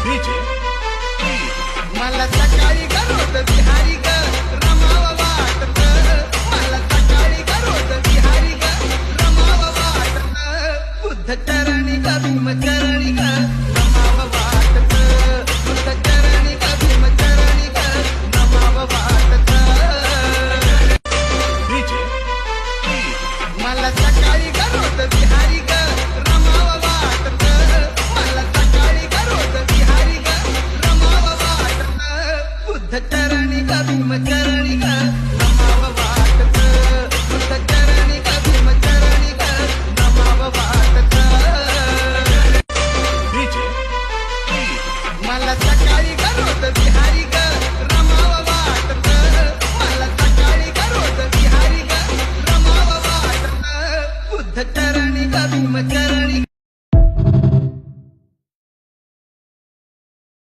DJ मला सकाळी गरोद बिहारी ग रमाव वाटत मला सकाळी गरोद बिहारी ग रमाव वाटत बुद्ध चरणी ग भीम चरणी ग रमाव वाटत बुद्ध चरणी ग भीम चरणी ग रमाव वाटत डीजे मला सकाळी गरोद बिहारी ग रमाव वाटत मला सकाळी गरोद बिहारी ग रमाव वाटत बुद्ध चरणी ग भीम चरणी ग रमाव वाटत बुद्ध चरणी ग भीम चरणी ग रमाव वाटत डीजे मला सकाळी गरोद बिहारी ग रमाव वाटत मला सकाळी गरोद बिहारी ग रमाव वाटत बुद्ध चरणी ग भीम चरणी